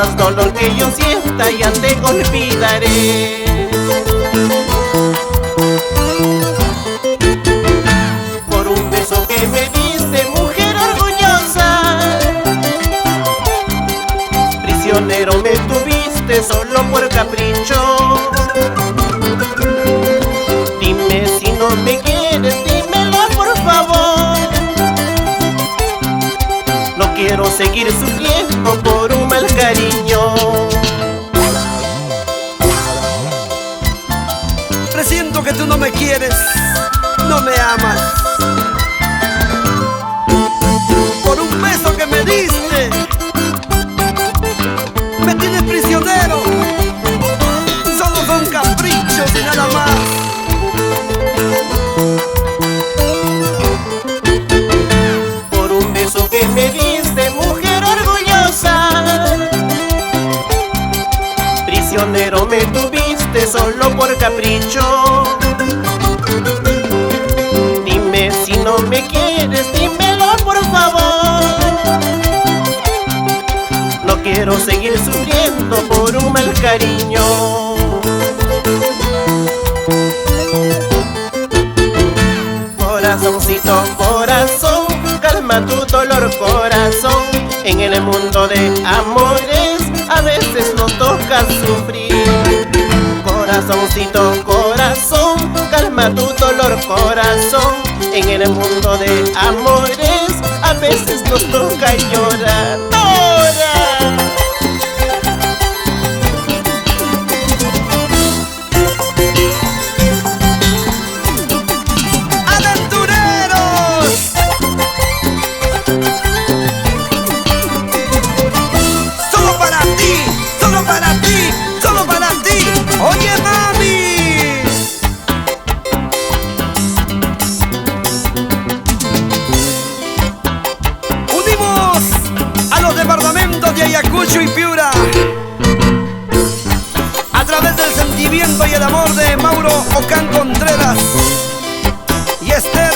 más dolor que yo sienta, ya te olvidaré. Por un beso que me diste, mujer orgullosa, prisionero me tuviste solo por capricho. Dime si no me quieres, dímelo por favor. No quiero seguir sufriendo por un mal cariño. Presiento que tú no me quieres, no me amas. Por un beso que me diste, me tienes prisionero. Solo son caprichos y nada más. Por un beso que me diste, mujer orgullosa, prisionero me tuviste solo por capricho. Dime si no me quieres, dímelo por favor. No quiero seguir sufriendo por un mal cariño. Corazoncito, corazón, calma tu dolor, corazón. En el mundo de amores a veces nos toca sufrir. Corazoncito, corazón, calma tu dolor, corazón. En el mundo de amores a veces nos toca llorar. ¡Llora! Oye, mami, unimos a los departamentos de Ayacucho y Piura a través del sentimiento y el amor de Mauro Ocán Contreras y Esther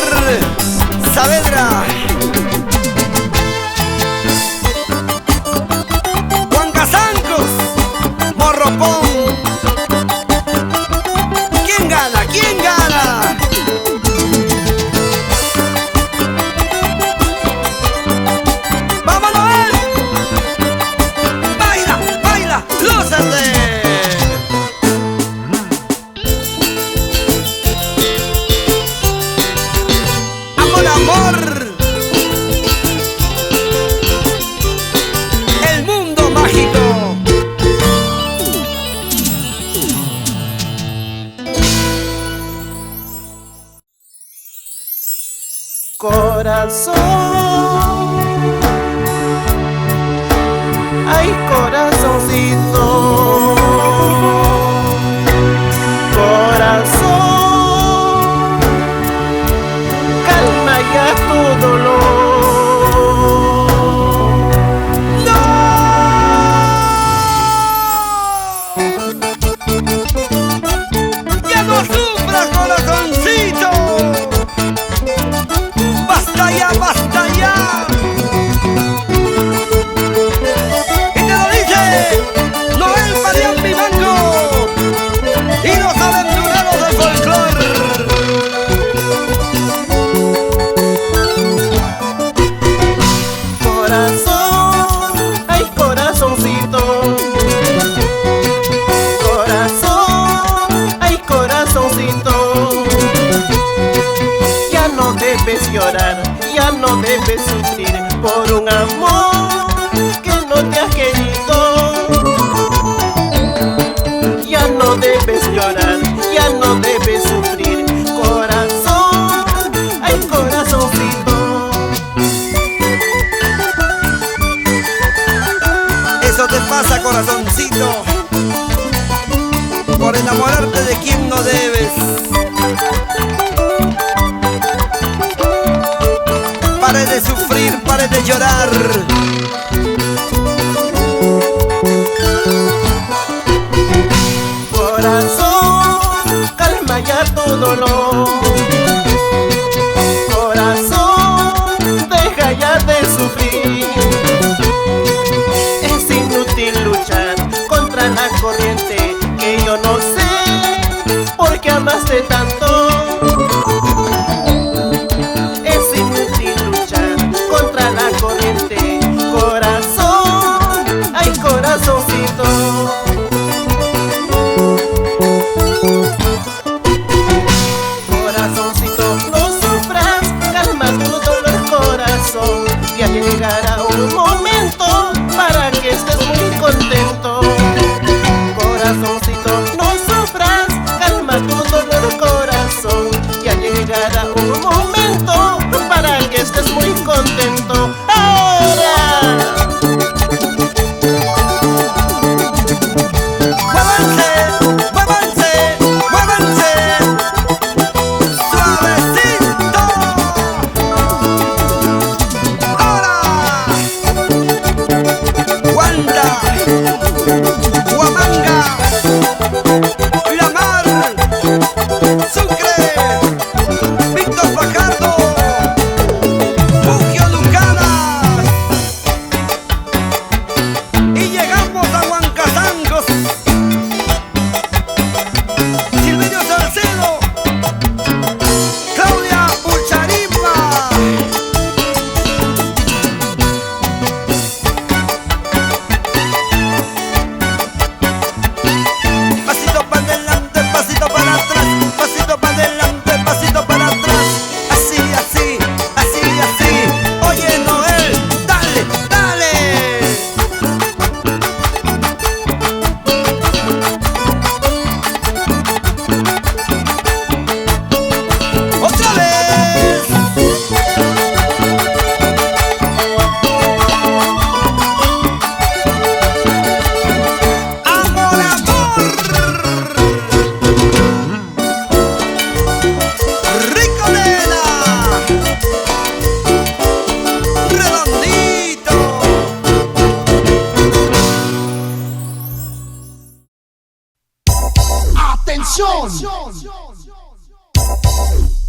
Saavedra. Juan Casancos, Morropón. ¿Quién gana? ¡Vamos, Noel! ¡Baila, baila! ¡Lúcete! ¡Amor, amor! ¡El mundo mágico! Corazón, ay corazoncito, corazón, calma ya tu dolor. ¡No! ¡Ya no sufras, corazoncito! ¡Basta ya, basta ya! Y te lo dice Noel Marián Vivanco y los aventureros del folclore. Corazón, ay corazoncito, corazón, ay corazoncito. Ya no debes llorar, ya no debes sufrir por un amor que no te ha querido. Ya no debes llorar, ya no debes sufrir. Corazón, ay corazoncito. Eso te pasa, corazoncito, por enamorarte de quien no debes. Pare de sufrir, pare de llorar. Corazón, calma ya tu dolor. Corazón, deja ya de sufrir. Es inútil luchar. amaste tanto. Es inútil luchar contra la corriente, corazón, ay corazoncito. Corazoncito, no sufras, calma tu dolor, corazón. Ya llegará un momento para que estés muy contento. Corazoncito, no sufras, calma tu dolor, corazón. Ya llegará un momento para que estés muy contento. ¡Ahora!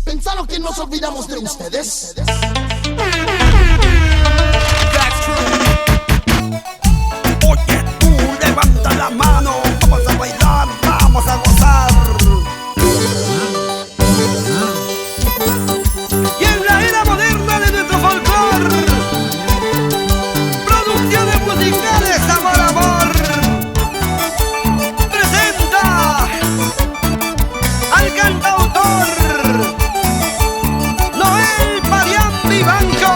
¿Pensaron que nos olvidamos de ustedes? Oye, tú levanta la mano, vamos a bailar, vamos a gozar. Y en la era moderna de nuestro folclor, producciones musicales Amor Amor presenta al cantautor Noel Parián Vivanco,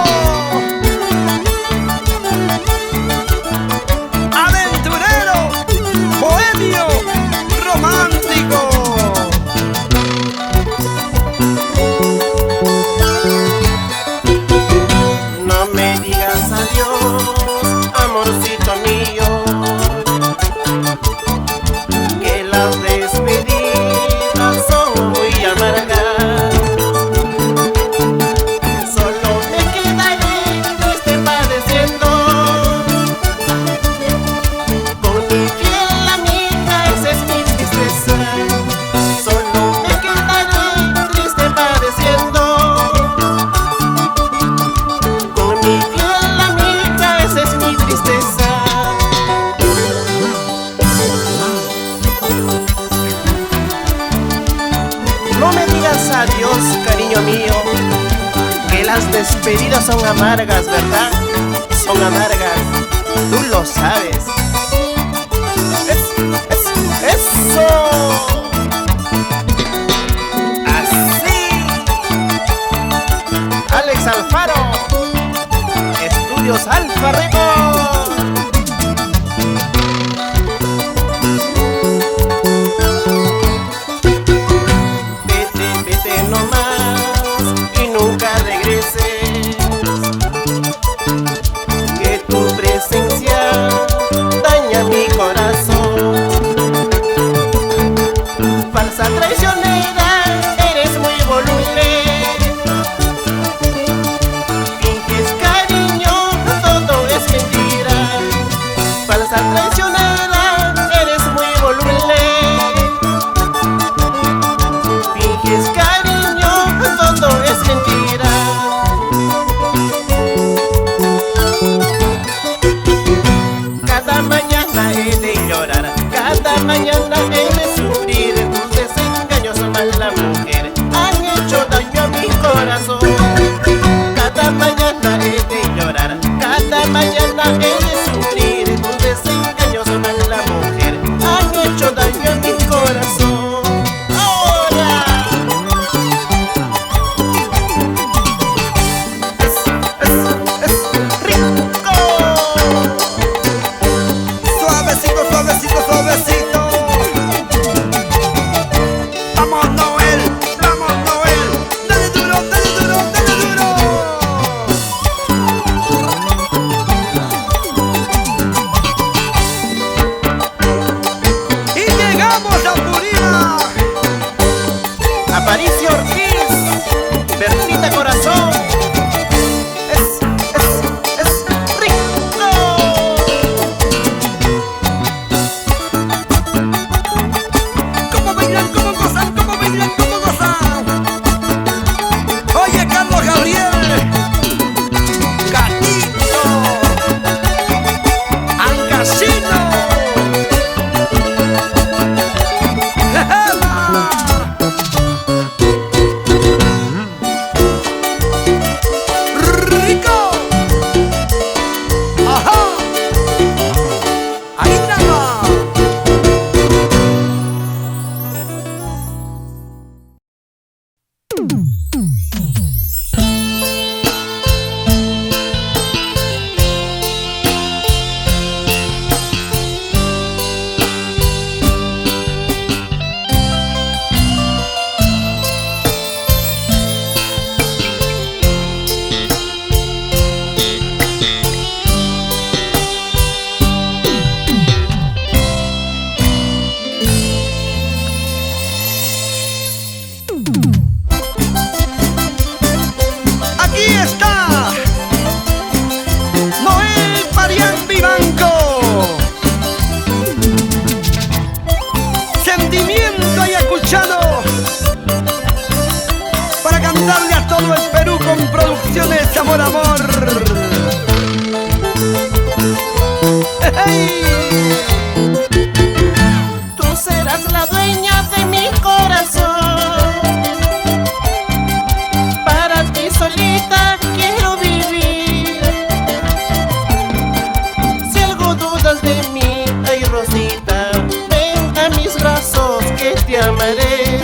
aventurero, bohemio, romántico. No me digas adiós, amorcito mío, que las despedidas son muy amargas. Solo me quedaré triste padeciendo, con mi fiel amiga, esa es mi tristeza. Solo me quedaré triste padeciendo, con mi fiel amiga, esa es mi tristeza. No me digas adiós, cariño mío, que las despedidas son amargas, ¿verdad? Son amargas, tú lo sabes. ¡Eso! Así. Alex Alfaro, Estudios Alfa Record. Vete, vete nomás y nunca regreses, que tu presencia daña mi corazón. Falsa traicionera, eres muy voluble, finges cariño, todo es mentira. Falsa traicionera, eres muy voluble, finges cariño, todo es mentira. Cada mañana he de llorar, cada mañana he de sufrir tus desengaños maldad. suavecito, suavecito. Vamos Noel, dale duro, dale duro, dale duro. Y llegamos a Purina. Aparicio Ortiz, Bertita Corazón. Es rico. Cómo bailan, cómo gozan, cómo bailan, cómo gozan. Oye, Carlos Gabriel, Gatito, Angacino. Rico. Ajá. Ahí nada más. Aquí está Noel Marián Vivanco. Sentimiento ayacuchano para cantarle a todo el Perú con producciones Amor Amor. ¡Hey! Tú serás la dueña de mi corazón. Para ti solita quiero vivir. Si algo dudas de mí, ay Rosita, ven a mis brazos que te amaré.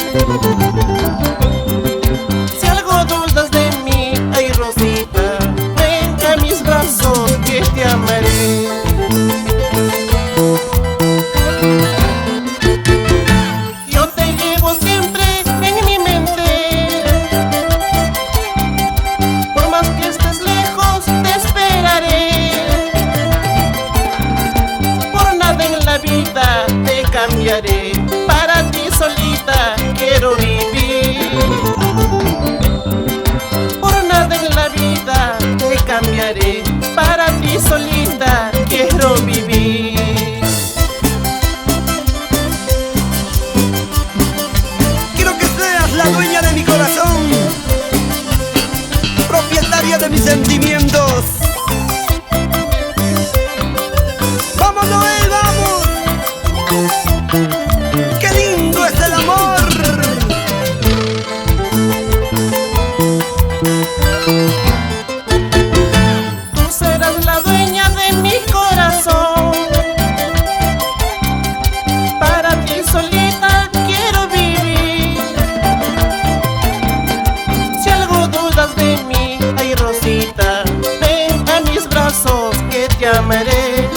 Si algo dudas de mí, ay Rosita, ven a mis brazos que te amaré. Yo te llevo siempre en mi mente. Por más que estés lejos, te esperaré. Por nada en la vida te cambiaré. Para ti solita quiero vivir. Por nada en la vida te cambiaré. Para ti solita quiero vivir. Quiero que seas la dueña de mi corazón, propietaria de mis sentimientos. ¡Vamos, Noel, vamos! ¡Qué lindo es el amor! Tú serás la dueña de mi corazón. Para ti solita quiero vivir. Si algo dudas de mí, ay Rosita, ven a mis brazos que te amaré.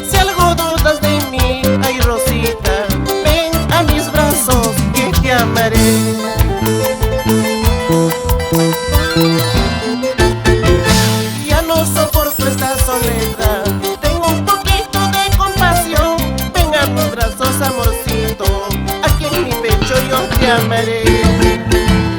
Si algo dudas de mí, ay Rosita, ven a mis brazos que te amaré. Ya no soporto esta soledad, tengo un poquito de compasión. Ven a mis brazos, amorcito, aquí en mi pecho yo te amaré.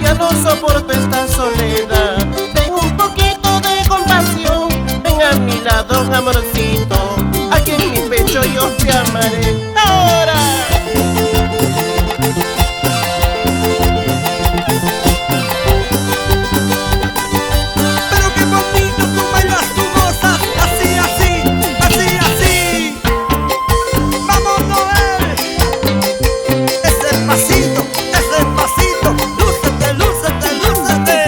Ya no soporto esta soledad, tengo un poquito de compasión. Ven a mi lado, amorcito, aquí en mi pecho yo te amaré. ¡Ahora! Pero qué bonito tú bailas, tú gozas, así, así, así, así. ¡Vamos, Noel! Ese pasito, lúcete, lúcete, lúcete.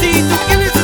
Si tú quieres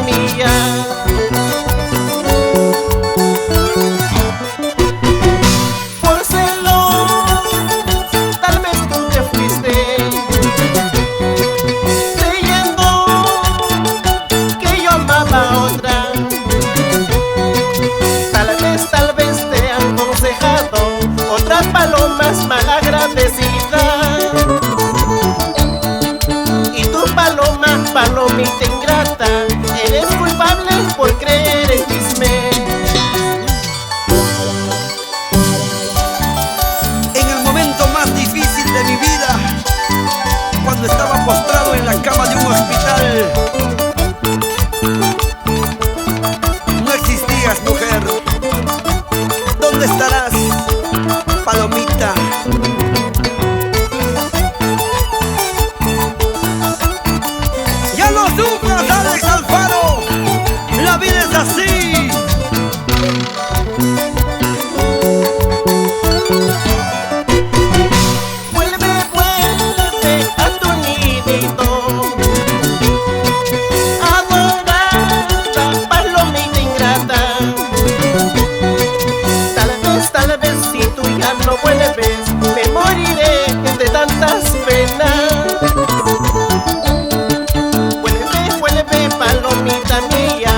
mía. Por celos, tal vez tú te fuiste, creyendo que yo amaba a otra. Tal vez te han aconsejado otras palomas malagradecidas. Y tu paloma, palomita ingrata, eres culpable por creer en chisme. En el momento más difícil de mi vida, cuando estaba postrado en la cama de un hospital, no existías, mujer. ¿Dónde estarás, palomita? ¡Ya no sufras, Alex Alfaro! ¡La vida es así! Vuelve, vuelve a tu nidito, adorada palomita ingrata. Tal vez si tú ya no vuelves, me moriré de tantas penas. Vuelve, vuelve palomita mía,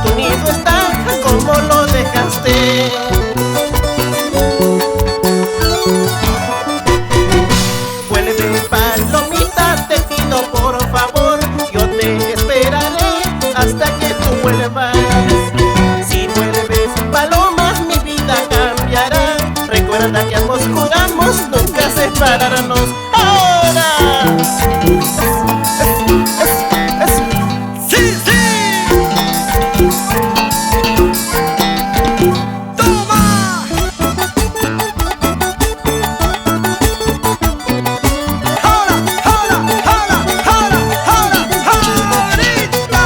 tu nido está como lo dejaste. Vuelve palomita, te pido por favor, yo te esperaré hasta que tú vuelvas. Si vuelves paloma, mi vida cambiará. Recuerda que ambos juramos nunca separarnos. Ahora ¡Sí, sí! ¡Toma! ¡Jala, jala, jala, jala, jala, jarita!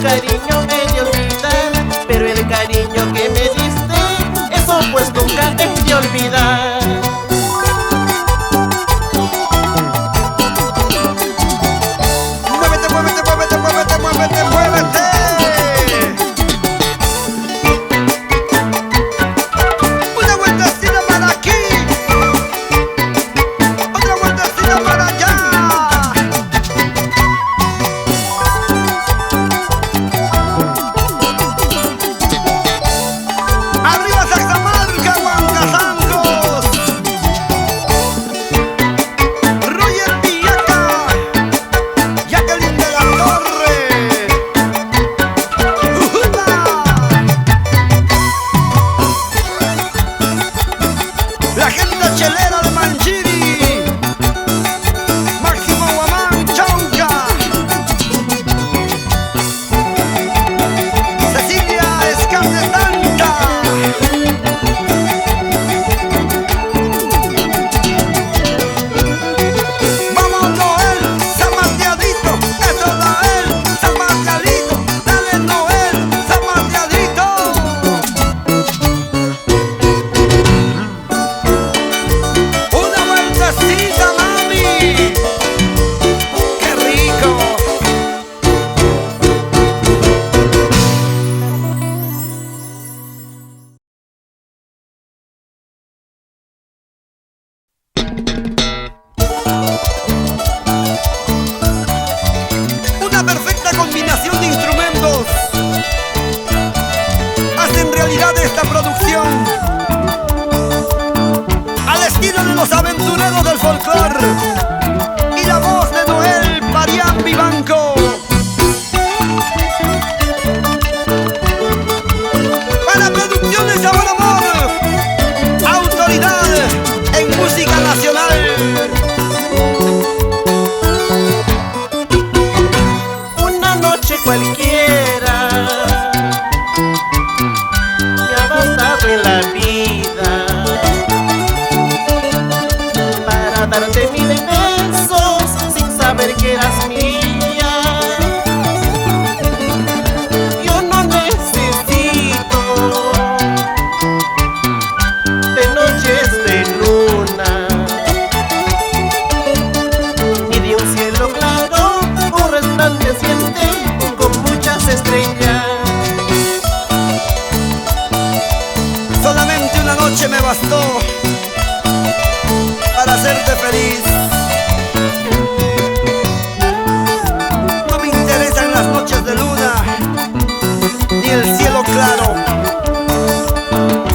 cariño he de olvidar, pero el cariño que me diste, eso pues nunca he de olvidar. Muévete, muévete, muévete, muévete, muévete, muévete. Una vueltecita para aquí, otra vueltecita para allá. Arriba Saxamarca, Huancazangos. Roger Villaca, Jacqueline de la Torre. ¡Ujupa! La gente chelera de Manchiri, Máximo Guamán, Chauca, Cecilia Escarnetanta. Vamos Noel, zapateadito, eso Noel, zapateadito, dale Noel, zapateadito. Una vueltecita, mami, qué rico. Una perfecta combinación de instrumentos hacen realidad esta producción al estilo de los aventureros del folclore y la voz de Noel Parián Vivanco. Para Producciones Sabor Amor, autoridad en música nacional. Una noche cualquiera me ha bastado en la vida para darte mil besos sin saber que eras mía. Yo no necesito de noches de luna ni de un cielo claro o resplandeciente con muchas estrellas. Solamente una noche me bastó para hacerte feliz. No me interesan las noches de luna ni el cielo claro.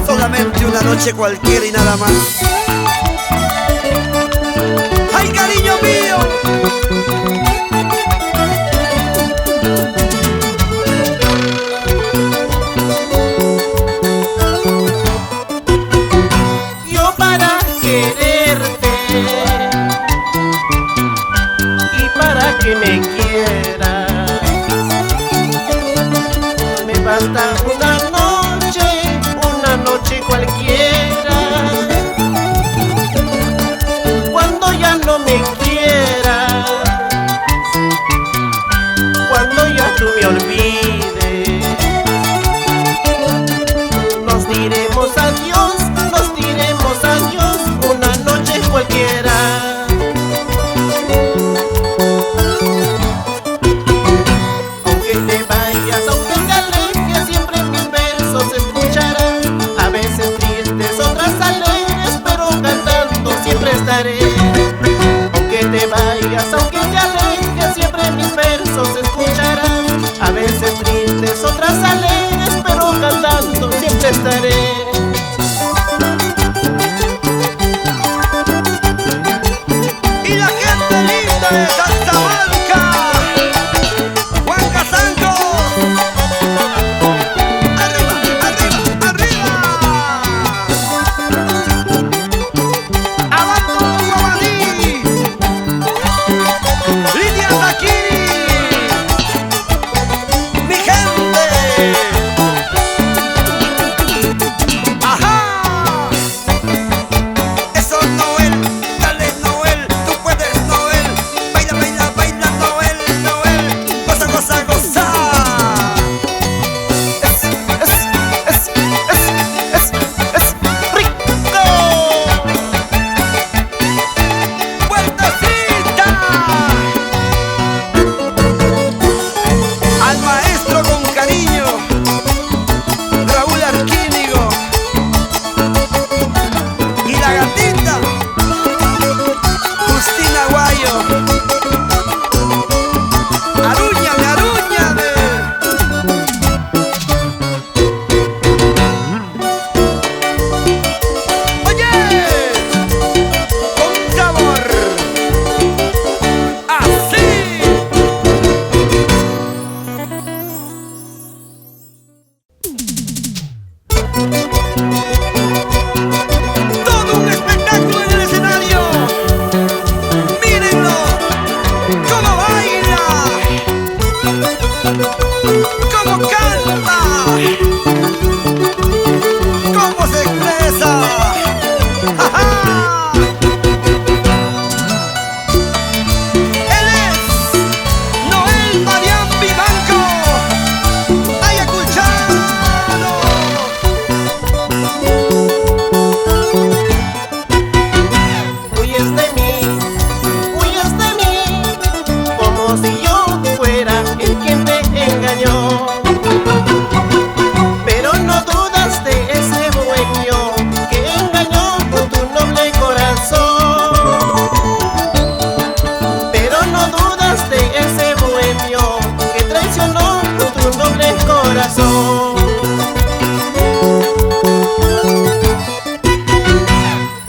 Solamente una noche cualquiera y nada más. ¡Ay, cariño mío! Yo para quererte y para que me quieras me basta una noche cualquiera. Cuando ya no me quieras, cuando ya tú me olvides, nos diremos adiós una noche cualquiera. Aunque te vayas, aunque te alejes, siempre mis versos escucharán. A veces tristes, otras alegres, pero cantando siempre estaré. Aunque te vayas, aunque te alejes, siempre mis versos escucharán. A veces tristes, otras alegres, pero cantando siempre estaré. Y la gente linda de Saxamarca, Huancazangos. Arriba, arriba, arriba. Abajo Guamaní, Lidia Taquiri. Mi gente. Todo un espectáculo en el escenario. Mírenlo, cómo baila, cómo canta, cómo se expresa. ¡Ja, ja! Él es Noel Marián Vivanco, ayacuchano. Huyes de mí, como si yo fuera el quien te engañó. Pero no dudas de ese bohemio que engañó con tu noble corazón. Pero no dudas de ese bohemio que traicionó con tu noble corazón.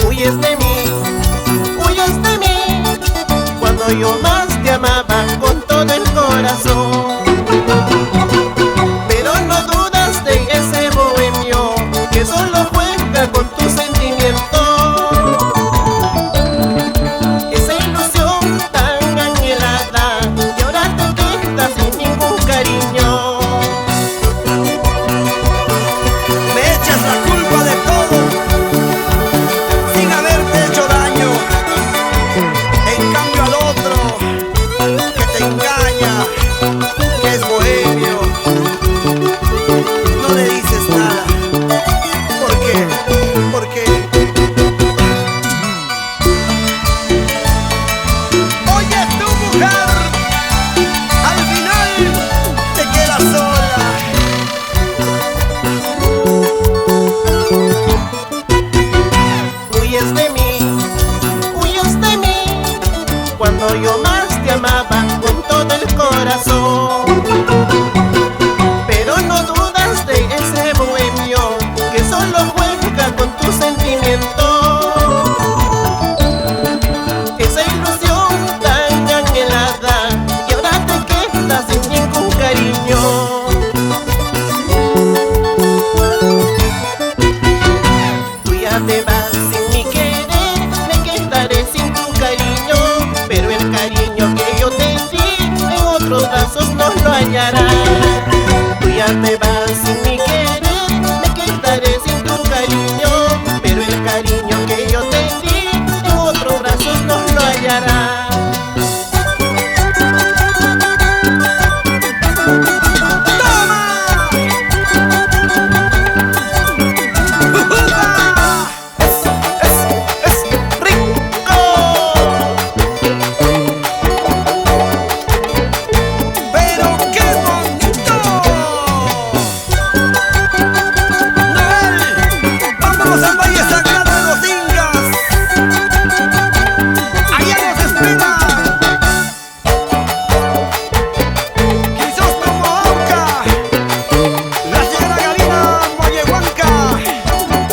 Huyes de mí, cuando yo más te amaba con todo el corazón. Pero no dudas de ese bohemio que solo juega con tus sentimientos. Esa ilusión tan anhelada y ahora te quedas sin ningún cariño. Me echas la culpa de todo sin haberte hecho daño. En cambio al otro que te engaña, que es bohemio, no le dices nada. ¿Por qué? Porque oye, tu mujer al final te quedas sola. Huyes de mí, cuando yo más te amaba con todo el corazón. Pero no dudas de ese bohemio que solo juega con tus sentimientos. Esa ilusión tan anhelada y ahora te quedas sin ningún cariño. Tú ya te vas sin mi querer, me quedaré sin tu cariño. Pero el cariño que yo te di en otros brazos no lo hallarás. Tú ya te vas sin mi querer, me quedaré sin tu cariño. Pero el cariño que yo te di en otros brazos no lo hallarás. Es rico. Pero qué bonito. Noel, vámonos al Valle Sagrado de los Incas. Allá nos esperan Crisóstomo Auca, la señora Galina Moyehuanca,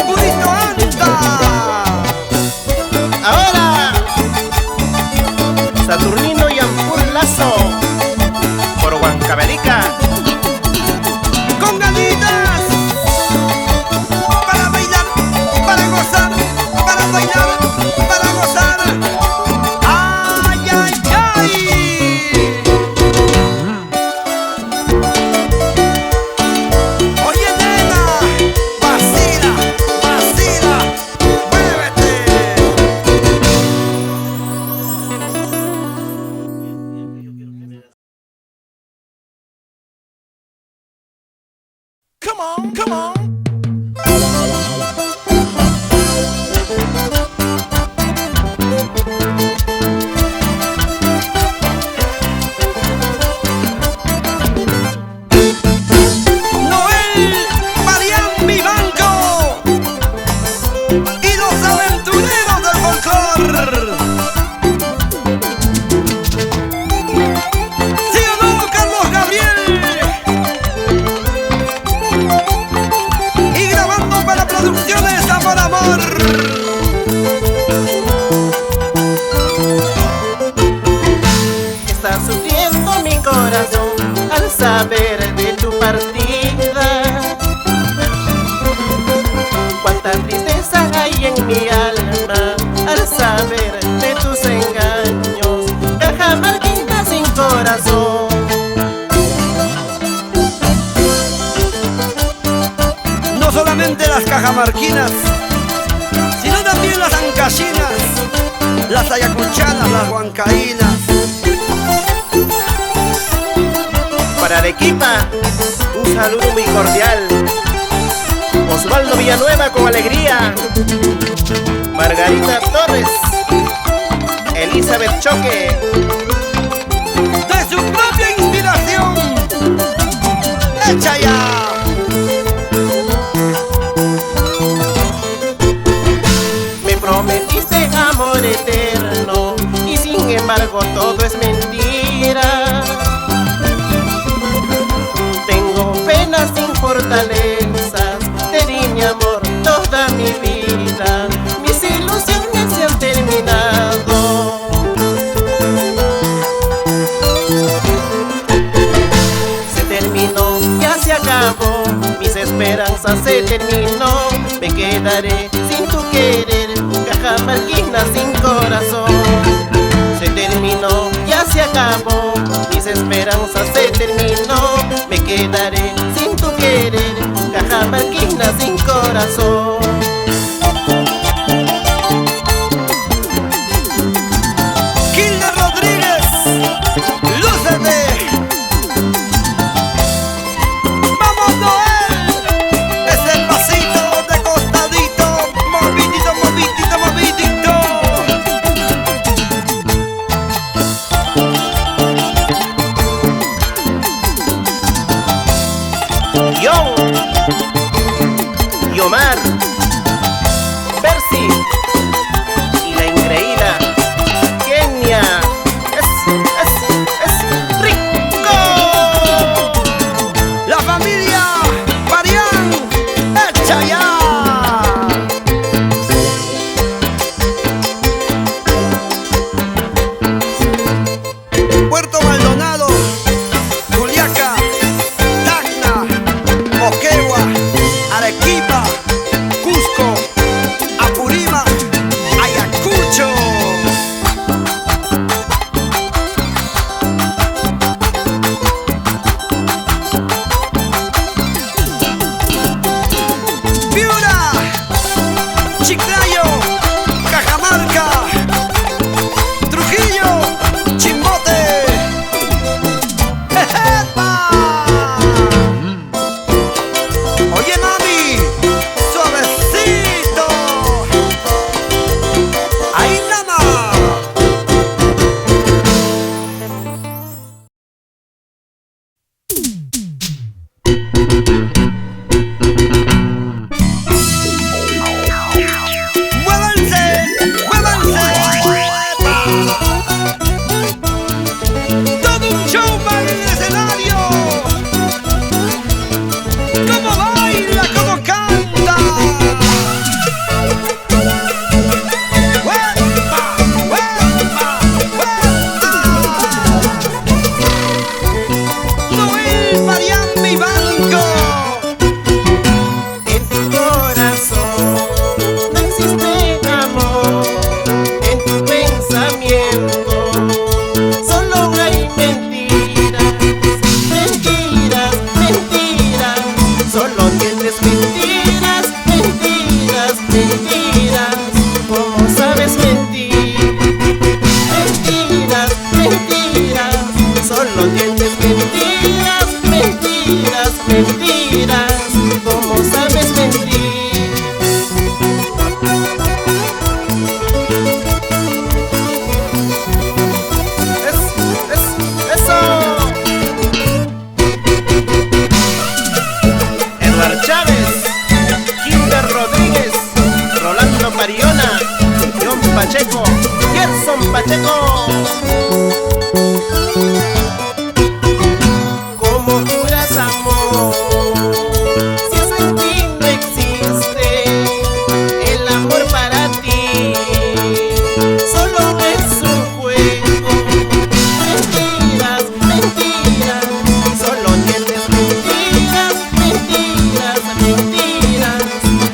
Budito Anta. Ahora, Saturnino y Ampur Lazo, por Huancavelica. Con ganitas, para bailar, para gozar, para bailar, para gozar. ¡Ay, ay, ay! Oye, nena, vacila, vacila, muévete. Come on, come on. Noel Marián Vivanco y los aventureros del folclor. ¿Sí o no, Carlos Gabriel? Y grabando para Producciones Amor Amor. Está sufriendo mi corazón al saber de tu partida. corazón. No solamente las cajamarquinas, sino también las ancasinas, las ayacuchanas, las huancaínas. Para Arequipa, un saludo muy cordial. Osvaldo Villanueva con alegría. Margarita Torres, Elizabeth Choque. De su propia inspiración, echa ya. Me prometiste amor eterno y sin embargo todo es mentira. Tengo penas sin fortalezas, te di mi amor toda mi vida, mis ilusiones se han terminado. Se terminó, ya se acabó, mis esperanzas se terminó, me quedaré sin tu querer, cajamarquina sin corazón. Se terminó, ya se acabó, mis esperanzas se terminó, me quedaré sin tu querer, cajamarquina sin corazón. Kilda Rodríguez, lúcete. Vamos Noel, ese pasito de costadito, movidito, movidito, movidito. Yo, Yomar, Percy y la increíble Kenia. Es rico. La familia Marián, echa ya. Puerto Maldonado, Juliaca, Tacna, Moquegua, Arequipa, Cusco, Apurima, Ayacucho. Piura, Chiclayo, Cajamarca, Trujillo, Chimbote. ¡Epa! Oye mami, suavecito. Ahí nada más. ¡Muévanse! ¡Muévanse! ¡Todo un showman en el escenario! ¡Cómo baila! ¡Cómo canta! ¡Huepa! ¡Huepa! ¡Huepa! Noel Marián Vivanco. En tu corazón no existe amor, en tu pensamiento solo hay mentiras, mentiras, mentiras, solo tienes mentiras, mentiras, mentiras, ¿cómo sabes mentir? Mentiras, mentiras, solo tienes mentiras, mentiras, mentiras, ¿cómo sabes mentir? Eso. Edward Chávez, Kinder Rodríguez, Rolando Pariona, John Pacheco, Gerson Pacheco. ¿Cómo juras amor? Si eso en ti no existe, el amor para ti solo es un juego. Mentiras, mentiras, solo tienes mentiras, mentiras, mentiras,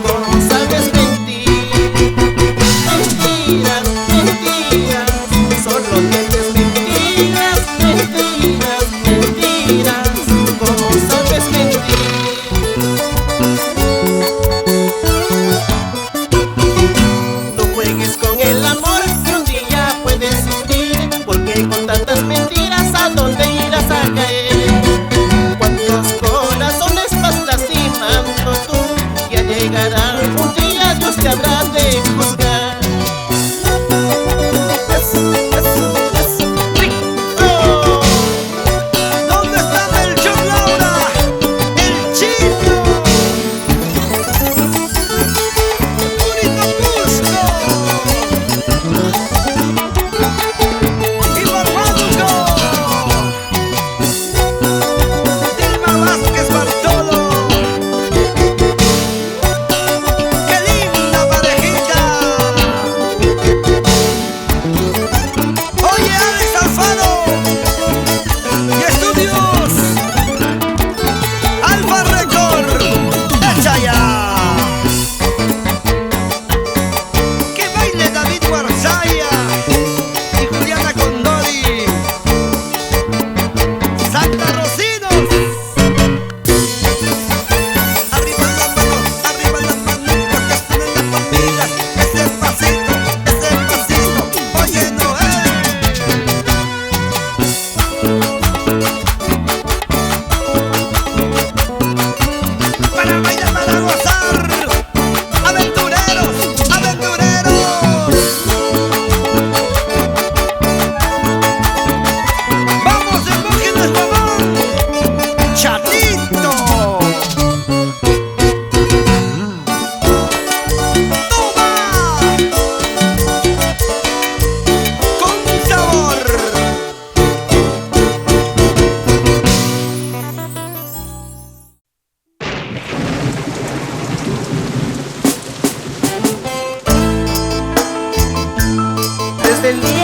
¿cómo sabes mentir? Mentiras, mentiras, solo tienes mentiras, mentiras.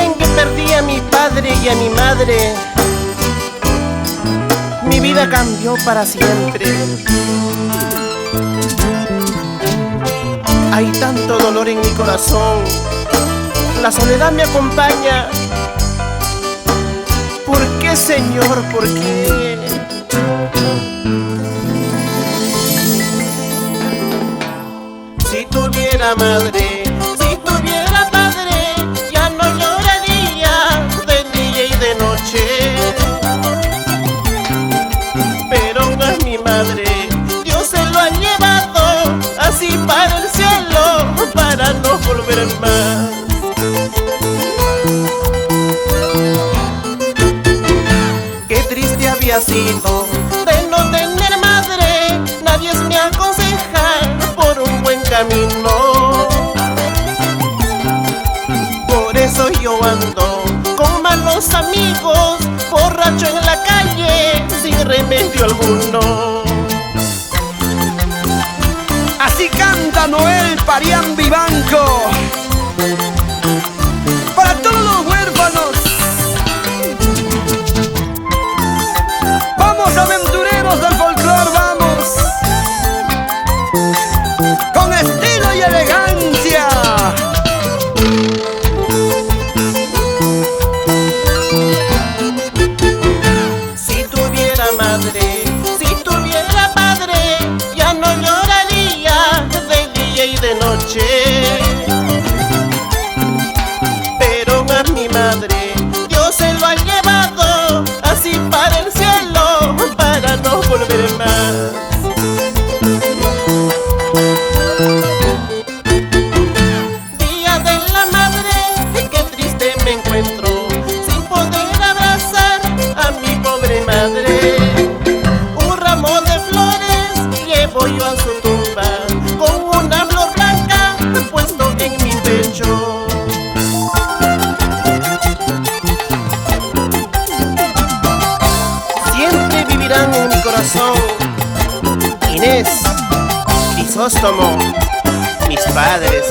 en que perdí a mi padre y a mi madre, mi vida cambió para siempre. Hay tanto dolor en mi corazón, la soledad me acompaña. ¿Por qué, Señor? ¿Por qué? Si tuviera madre, si tuviera padre, ya no lloraría de día y de noche. Pero a mi madre Dios se lo ha llevado así para el cielo, para no volver más. Qué triste había sido de no tener madre, nadie me aconseja por un buen camino. Por eso yo ando con malos amigos, borracho en la calle, sin remedio alguno. Así canta Noel Parián Vivanco. Para todos los huérfanos. Vamos, aventureros del folclor, vamos. Con estilo y elegancia. Si tuviera madre, si tuviera padre, ya no lloraría de día y de noche. Pero a mi madre Dios se lo ha llevado así para el cielo, para no volver más. Día de la madre, qué triste me encuentro, sin poder abrazar a mi pobre madre. Un ramo de flores llevo yo a su tumba, con una flor blanca puesto en mi pecho. Siempre vivirán en mi corazón Inés, Crisóstomo, mis padres.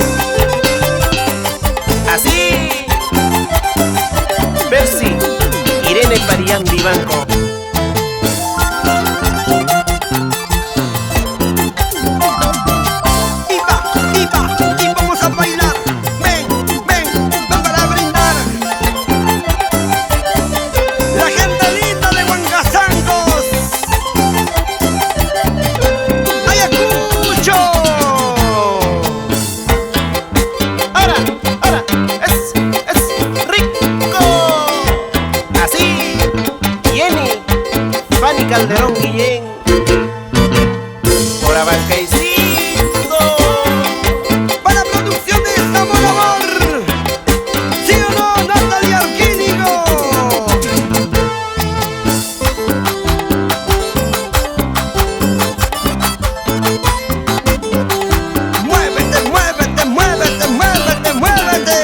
Así, Bercy, Irene Parián Vivanco. Y vamos a bailar. Ven para brindar. La gente linda de Huancazancos. ¡Ayacucho! Ahora, es rico. Así, Jenny, Fanny Calderón Guillén, por Abancaicito. Para producciones Amor Amor. ¿Sí o no, Natalia Arquínigo? Muévete, muévete, muévete, muévete, muévete.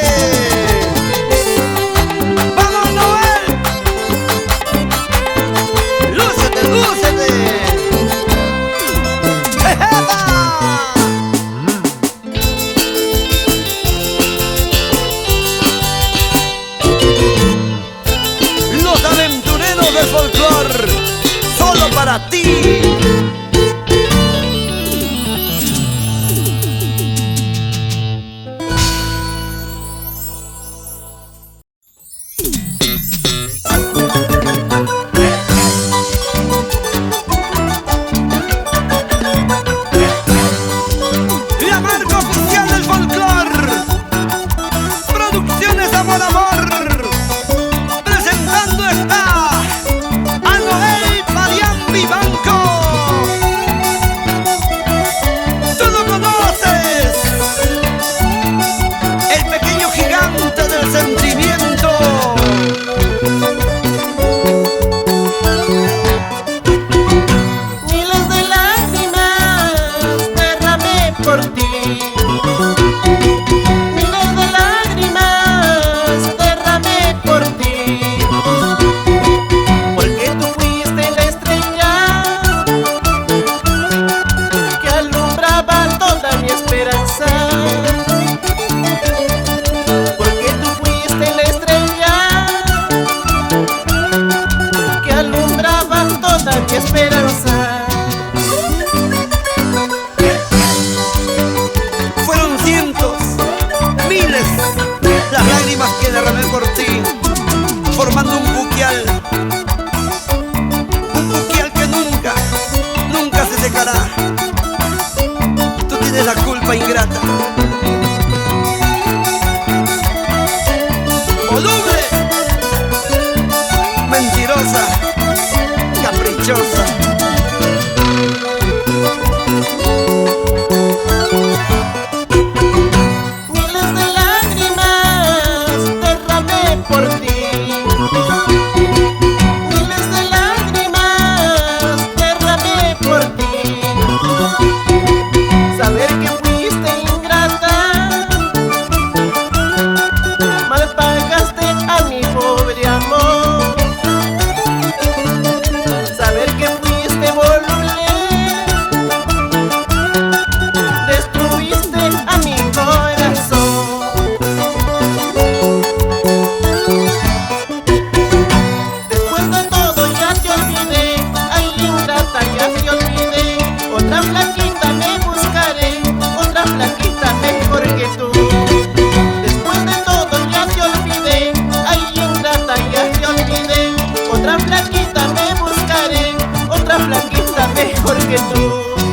¡Vamos, Noel! ¡Lúcete, lúcete! ¡Ejeba! porque tú